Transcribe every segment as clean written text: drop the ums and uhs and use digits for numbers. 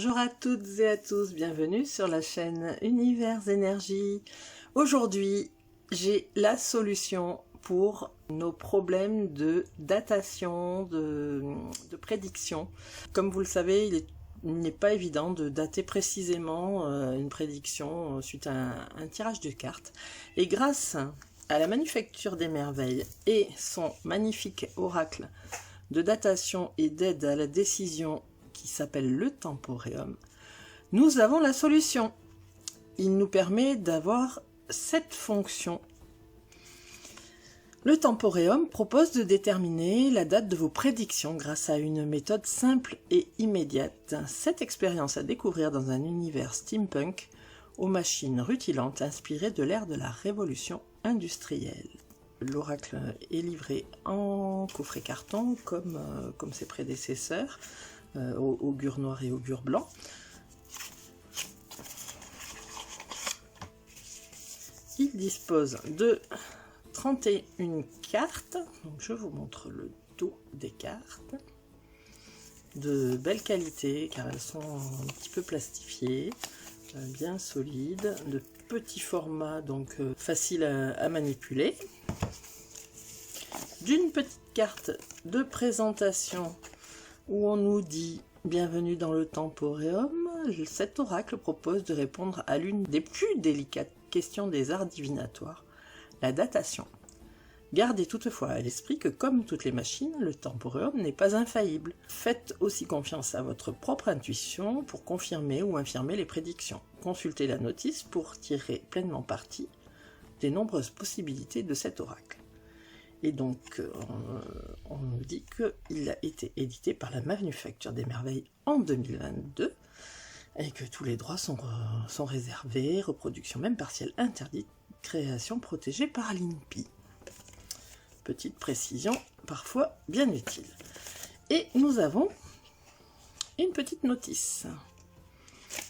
Bonjour à toutes et à tous, bienvenue sur la chaîne Univers Énergie. Aujourd'hui, j'ai la solution pour nos problèmes de datation, de prédiction. Comme vous le savez, il n'est pas évident de dater précisément une prédiction suite à un tirage de cartes. Et grâce à la Manufacture des Merveilles et son magnifique oracle de datation et d'aide à la décision qui s'appelle le Temporeum, nous avons la solution. Il nous permet d'avoir cette fonction. Le Temporeum propose de déterminer la date de vos prédictions grâce à une méthode simple et immédiate. Cette expérience à découvrir dans un univers steampunk aux machines rutilantes inspirées de l'ère de la révolution industrielle. L'oracle est livré en coffret carton comme ses prédécesseurs, augure noir et augure blanc. Il dispose de 31 cartes, donc je vous montre le dos des cartes, de belle qualité car elles sont un petit peu plastifiées, bien solides, de petit format donc facile à manipuler, d'une petite carte de présentation où on nous dit « Bienvenue dans le Temporeum ». Cet oracle propose de répondre à l'une des plus délicates questions des arts divinatoires, la datation. Gardez toutefois à l'esprit que comme toutes les machines, le Temporeum n'est pas infaillible. Faites aussi confiance à votre propre intuition pour confirmer ou infirmer les prédictions. Consultez la notice pour tirer pleinement parti des nombreuses possibilités de cet oracle. Et donc, on nous dit qu'il a été édité par la Manufacture des Merveilles en 2022 et que tous les droits sont réservés, reproduction même partielle interdite, création protégée par l'INPI. Petite précision, parfois bien utile. Et nous avons une petite notice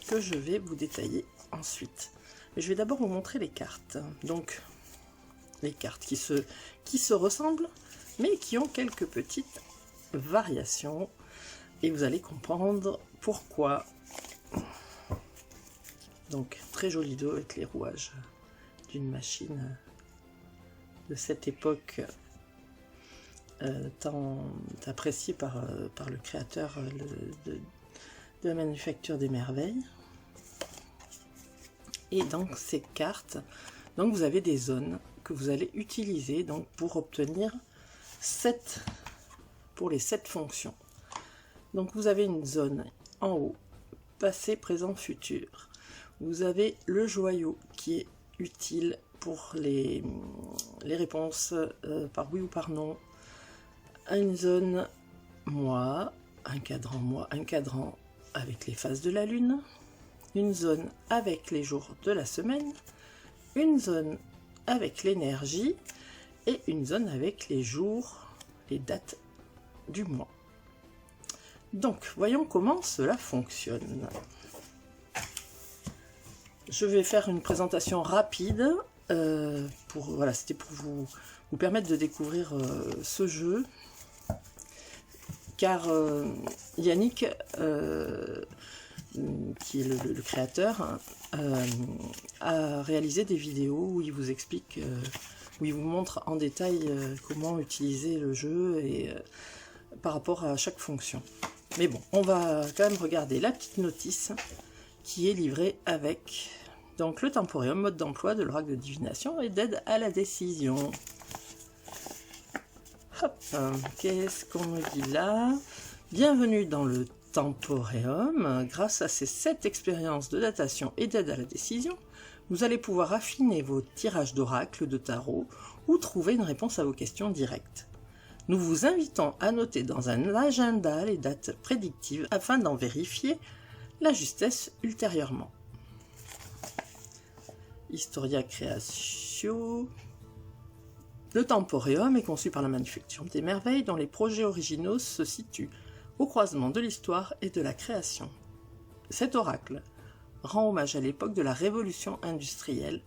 que je vais vous détailler ensuite. Mais je vais d'abord vous montrer les cartes. Donc, les cartes qui se ressemblent, mais qui ont quelques petites variations. Et vous allez comprendre pourquoi. Donc, très joli dos avec les rouages d'une machine de cette époque tant appréciée par le créateur de la Manufacture des Merveilles. Et donc, ces cartes, donc vous avez des zones que vous allez utiliser donc pour obtenir pour les 7 fonctions. Donc vous avez une zone en haut, passé, présent, futur. Vous avez le joyau qui est utile pour les réponses par oui ou par non. Une zone mois, un cadran avec les phases de la lune. Une zone avec les jours de la semaine. Une zone avec l'énergie et une zone avec les jours, les dates du mois. Donc, voyons comment cela fonctionne. Je vais faire une présentation rapide, voilà, c'était pour vous permettre de découvrir ce jeu, car Yannick, qui est le créateur, a réalisé des vidéos où il vous explique, où il vous montre en détail comment utiliser le jeu et par rapport à chaque fonction. Mais bon, on va quand même regarder la petite notice qui est livrée avec donc le Temporeum, mode d'emploi de l'oracle de divination et d'aide à la décision. Hop, qu'est-ce qu'on nous dit là? Bienvenue dans le Temporeum. Grâce à ces 7 expériences de datation et d'aide à la décision, vous allez pouvoir affiner vos tirages d'oracle, de tarot ou trouver une réponse à vos questions directes. Nous vous invitons à noter dans un agenda les dates prédictives afin d'en vérifier la justesse ultérieurement. Historia Creatio. Le Temporeum est conçu par la Manufacture des Merveilles dont les projets originaux se situent au croisement de l'histoire et de la création. Cet oracle rend hommage à l'époque de la révolution industrielle,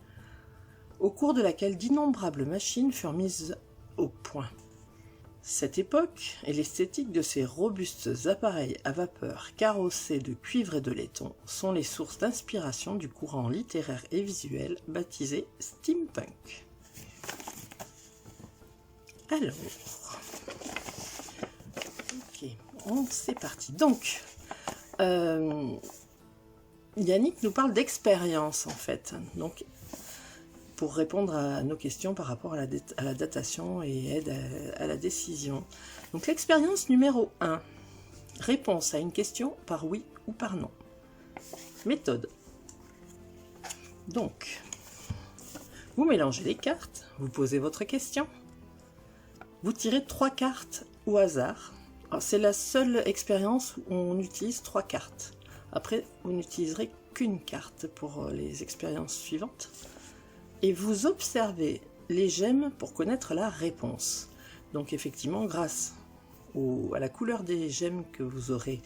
au cours de laquelle d'innombrables machines furent mises au point. Cette époque et l'esthétique de ces robustes appareils à vapeur carrossés de cuivre et de laiton sont les sources d'inspiration du courant littéraire et visuel baptisé steampunk. Alors, ok, c'est parti. Donc, Yannick nous parle d'expérience en fait. Donc, pour répondre à nos questions par rapport à la datation et aide à la décision. Donc l'expérience numéro 1. Réponse à une question par oui ou par non. Méthode. Donc, vous mélangez les cartes, vous posez votre question, vous tirez 3 cartes au hasard. C'est la seule expérience où on utilise 3 cartes. Après, vous n'utiliserez qu'une carte pour les expériences suivantes. Et vous observez les gemmes pour connaître la réponse. Donc effectivement, grâce à la couleur des gemmes que vous aurez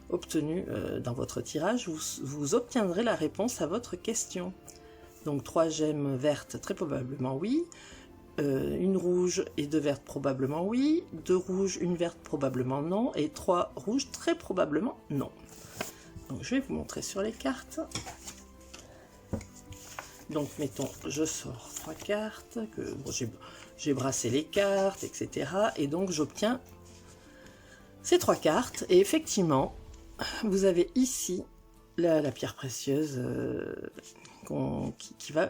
obtenues dans votre tirage, vous obtiendrez la réponse à votre question. Donc 3 gemmes vertes, très probablement oui. Une rouge et 2 vertes, probablement oui. 2 rouges, une verte, probablement non. Et 3 rouges, très probablement non. Donc je vais vous montrer sur les cartes. Donc mettons, je sors 3 cartes, bon, j'ai brassé les cartes, etc. Et donc j'obtiens ces 3 cartes. Et effectivement, vous avez ici la pierre précieuse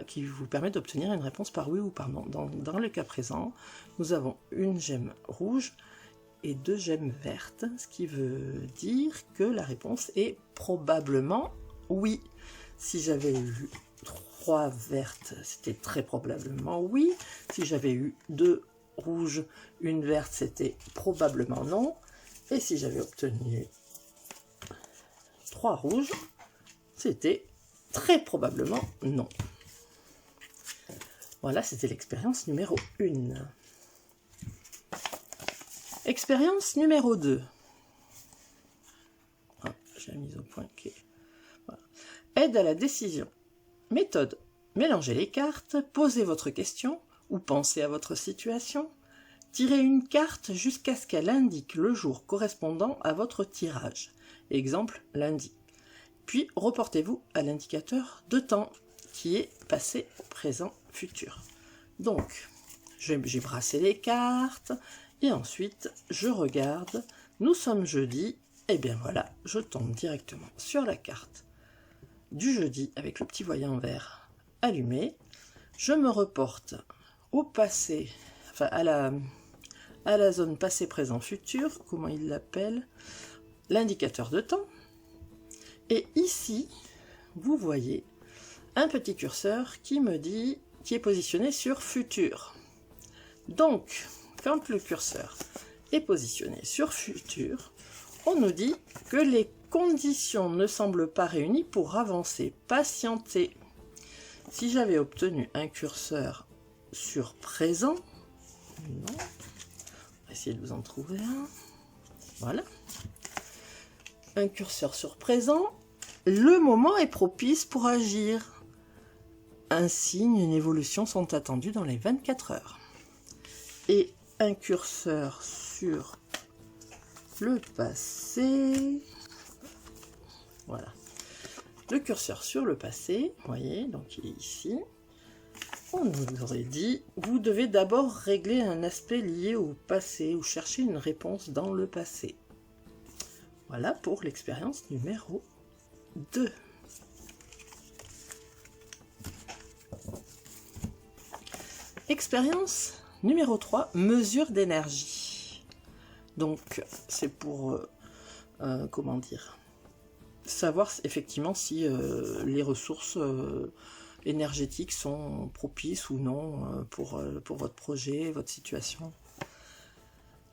qui vous permet d'obtenir une réponse par oui ou par non. Dans le cas présent, nous avons une gemme rouge et 2 gemmes vertes, ce qui veut dire que la réponse est probablement oui. Si j'avais eu 3 vertes, c'était très probablement oui. Si j'avais eu 2 rouges, une verte, c'était probablement non. Et si j'avais obtenu 3 rouges, c'était très probablement non. Voilà, c'était l'expérience numéro 1. Expérience numéro 2. Ah, j'ai la mise au point. Okay. Voilà. Aide à la décision. Méthode. Mélangez les cartes, posez votre question ou pensez à votre situation. Tirez une carte jusqu'à ce qu'elle indique le jour correspondant à votre tirage. Exemple, lundi. Puis reportez-vous à l'indicateur de temps qui est passé, présent, futur. Donc, j'ai brassé les cartes et ensuite je regarde. Nous sommes jeudi. Et bien voilà, je tombe directement sur la carte du jeudi avec le petit voyant vert allumé. Je me reporte au passé, enfin à la zone passé, présent, futur, comment il l'appelle, l'indicateur de temps. Et ici, vous voyez un petit curseur qui me dit, qui est positionné sur futur. Donc, quand le curseur est positionné sur futur, on nous dit que les conditions ne semblent pas réunies pour avancer. Patientez. Si j'avais obtenu un curseur sur présent, non, on va essayer de vous en trouver un. Voilà. Un curseur sur présent, le moment est propice pour agir. Un signe, une évolution sont attendus dans les 24 heures. Et un curseur sur le passé, voilà. Le curseur sur le passé, vous voyez, donc il est ici. On nous aurait dit, vous devez d'abord régler un aspect lié au passé ou chercher une réponse dans le passé. Voilà pour l'expérience numéro 2. Expérience numéro 3, mesure d'énergie. Donc c'est pour, comment dire, savoir effectivement si les ressources énergétiques sont propices ou non pour votre projet, votre situation.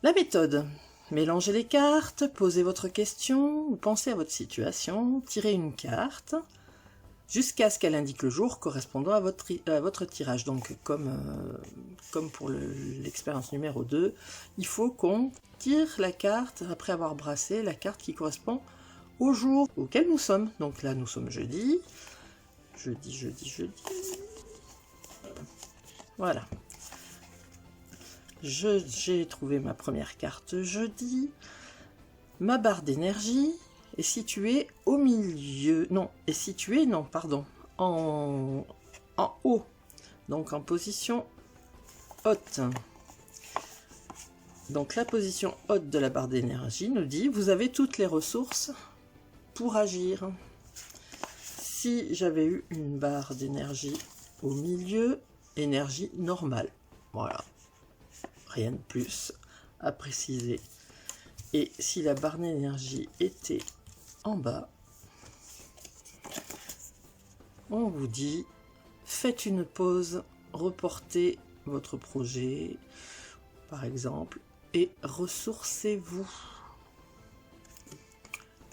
La méthode. Mélangez les cartes, posez votre question ou pensez à votre situation, tirez une carte jusqu'à ce qu'elle indique le jour correspondant à votre tirage. Donc comme pour l'expérience numéro 2, il faut qu'on tire la carte, après avoir brassé, la carte qui correspond au jour auquel nous sommes. Donc là nous sommes jeudi. Jeudi. Voilà. J'ai trouvé ma première carte jeudi. Ma barre d'énergie est située au milieu. Non, est située, non, pardon, en haut. Donc en position haute. Donc la position haute de la barre d'énergie nous dit, vous avez toutes les ressources pour agir. Si j'avais eu une barre d'énergie au milieu, énergie normale. Voilà. Rien de plus à préciser. Et si la barre d'énergie était en bas, on vous dit, faites une pause, reportez votre projet, par exemple, et ressourcez-vous.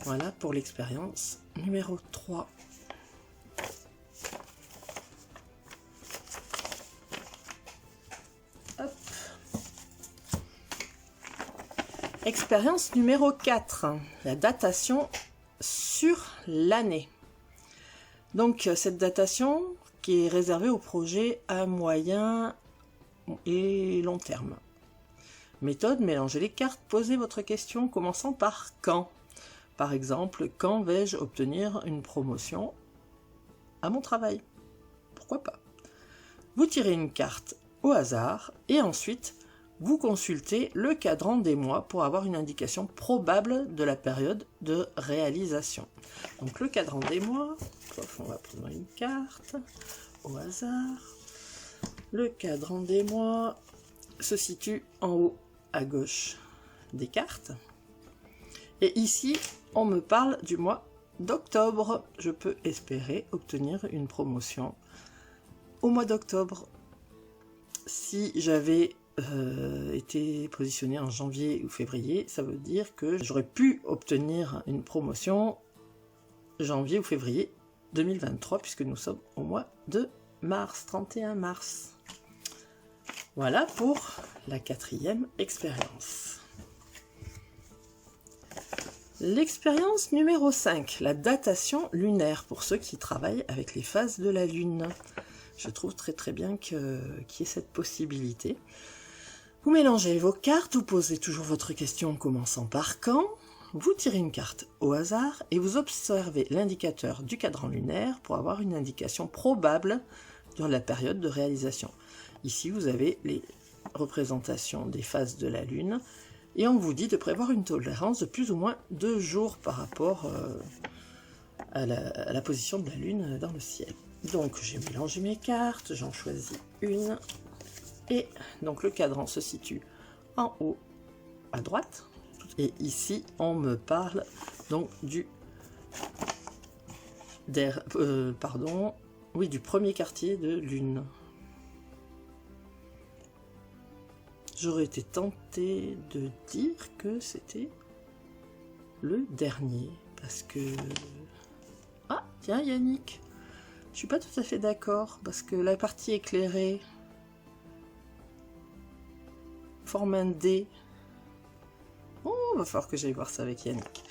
Voilà pour l'expérience numéro 3. Hop. Expérience numéro 4, la datation sur l'année. Donc cette datation qui est réservée aux projets à moyen et long terme. Méthode, mélangez les cartes, posez votre question commençant par quand. Par exemple, quand vais-je obtenir une promotion à mon travail? Pourquoi pas? Vous tirez une carte au hasard et ensuite vous consultez le cadran des mois pour avoir une indication probable de la période de réalisation. Donc le cadran des mois, on va prendre une carte au hasard. Le cadran des mois se situe en haut à gauche des cartes. Et ici, on me parle du mois d'octobre. Je peux espérer obtenir une promotion au mois d'octobre. Si j'avais été positionné en janvier ou février, ça veut dire que j'aurais pu obtenir une promotion janvier ou février 2023, puisque nous sommes au mois de mars, 31 mars. Voilà pour la 4e expérience. L'expérience numéro 5, la datation lunaire, pour ceux qui travaillent avec les phases de la Lune. Je trouve très bien qu'il y ait cette possibilité. Vous mélangez vos cartes, vous posez toujours votre question en commençant par quand. Vous tirez une carte au hasard et vous observez l'indicateur du cadran lunaire pour avoir une indication probable de la période de réalisation. Ici, vous avez les représentations des phases de la Lune et on vous dit de prévoir une tolérance de plus ou moins 2 jours par rapport à la position de la Lune dans le ciel. Donc, j'ai mélangé mes cartes, j'en choisis une. Et donc, le cadran se situe en haut à droite. Et ici, on me parle donc du premier quartier de Lune. J'aurais été tentée de dire que c'était le dernier. Parce que... Ah, tiens Yannick, je suis pas tout à fait d'accord. Parce que la partie éclairée forme un D. Oh, va falloir que j'aille voir ça avec Yannick.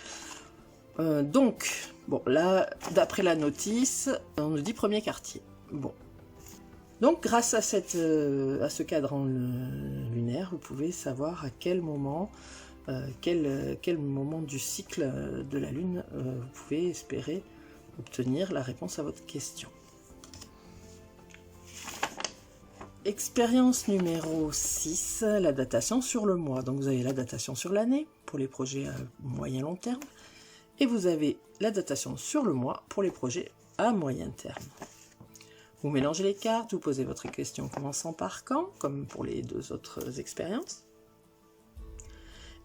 Donc, bon, là, d'après la notice, on nous dit premier quartier. Bon. Donc, grâce à ce cadran lunaire, vous pouvez savoir à quel moment, quel moment du cycle de la Lune vous pouvez espérer obtenir la réponse à votre question. Expérience numéro 6, la datation sur le mois. Donc vous avez la datation sur l'année pour les projets à moyen long terme et vous avez la datation sur le mois pour les projets à moyen terme. Vous mélangez les cartes, vous posez votre question commençant par quand, comme pour les 2 autres expériences.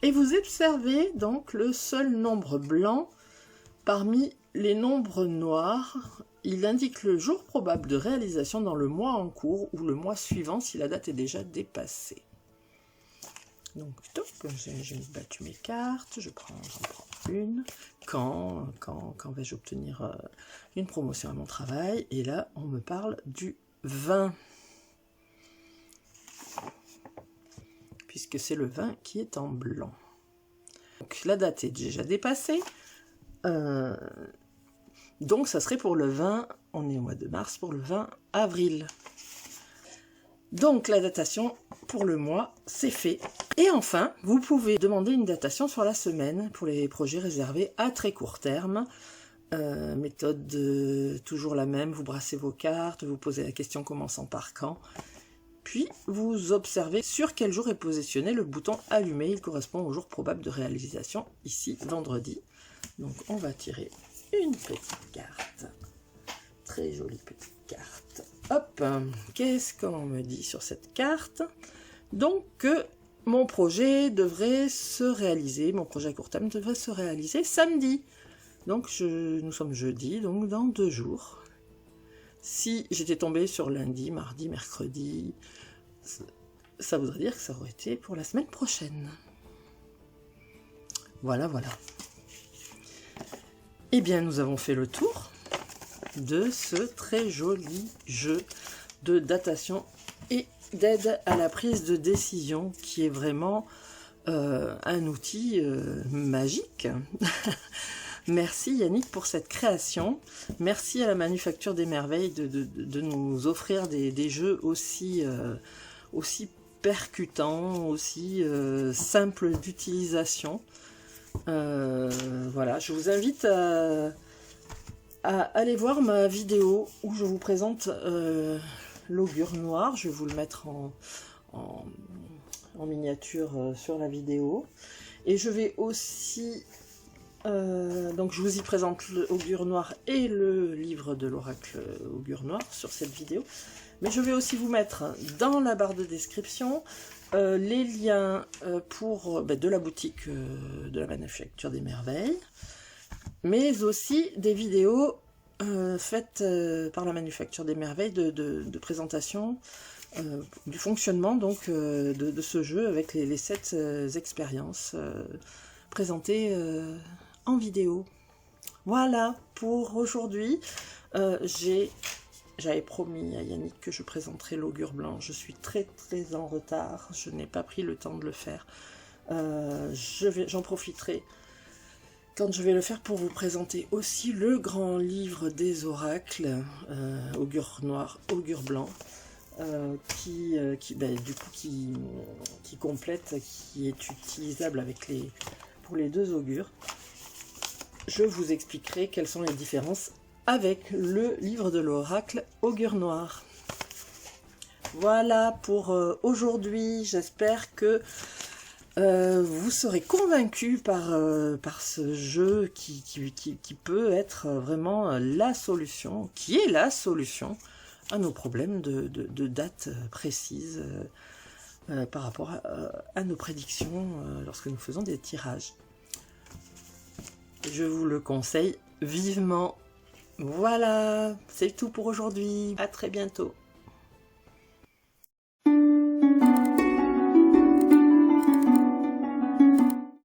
Et vous observez donc le seul nombre blanc parmi les nombres noirs. Il indique le jour probable de réalisation dans le mois en cours ou le mois suivant si la date est déjà dépassée. Donc, top, j'ai battu mes cartes, j'en prends une. Quand vais-je obtenir une promotion à mon travail? Et là, on me parle du 20. Puisque c'est le 20 qui est en blanc. Donc, la date est déjà dépassée. Donc, ça serait pour le 20, on est au mois de mars, pour le 20 avril. Donc, la datation pour le mois, c'est fait. Et enfin, vous pouvez demander une datation sur la semaine pour les projets réservés à très court terme. Méthode toujours la même, vous brassez vos cartes, vous posez la question commençant par quand, puis vous observez sur quel jour est positionné le bouton allumé, il correspond au jour probable de réalisation, ici vendredi. Donc on va tirer une petite carte, très jolie petite carte. Hop, qu'est-ce qu'on me dit sur cette carte? Donc mon projet devrait se réaliser, mon projet à court terme devrait se réaliser samedi. Donc nous sommes jeudi, donc dans 2 jours. Si j'étais tombée sur lundi, mardi, mercredi, ça voudrait dire que ça aurait été pour la semaine prochaine. Voilà, voilà. Eh bien, nous avons fait le tour de ce très joli jeu de datation et d'aide à la prise de décision qui est vraiment un outil magique. Merci Yannick pour cette création. Merci à la Manufacture des Merveilles de nous offrir des jeux aussi percutants, aussi simples d'utilisation. Voilà, je vous invite à aller voir ma vidéo où je vous présente l'augure noir. Je vais vous le mettre en miniature sur la vidéo. Et je vais aussi... donc je vous y présente l'augure noir et le livre de l'oracle augure noir sur cette vidéo. Mais je vais aussi vous mettre dans la barre de description les liens de la boutique de la Manufacture des Merveilles, mais aussi des vidéos faites par la Manufacture des Merveilles de présentation du fonctionnement donc, de ce jeu avec les 7 expériences présentées en vidéo. Voilà pour aujourd'hui. J'avais promis à Yannick que je présenterais l'augure blanc. Je suis très en retard. Je n'ai pas pris le temps de le faire. J'en profiterai quand je vais le faire pour vous présenter aussi le grand livre des oracles, augure noir, augure blanc, qui complète, qui est utilisable pour les 2 augures. Je vous expliquerai quelles sont les différences avec le livre de l'oracle augure noir. Voilà pour aujourd'hui. J'espère que vous serez convaincus par ce jeu qui peut être vraiment la solution, qui est la solution à nos problèmes de date précise par rapport à nos prédictions lorsque nous faisons des tirages. Je vous le conseille vivement. Voilà, c'est tout pour aujourd'hui. À très bientôt.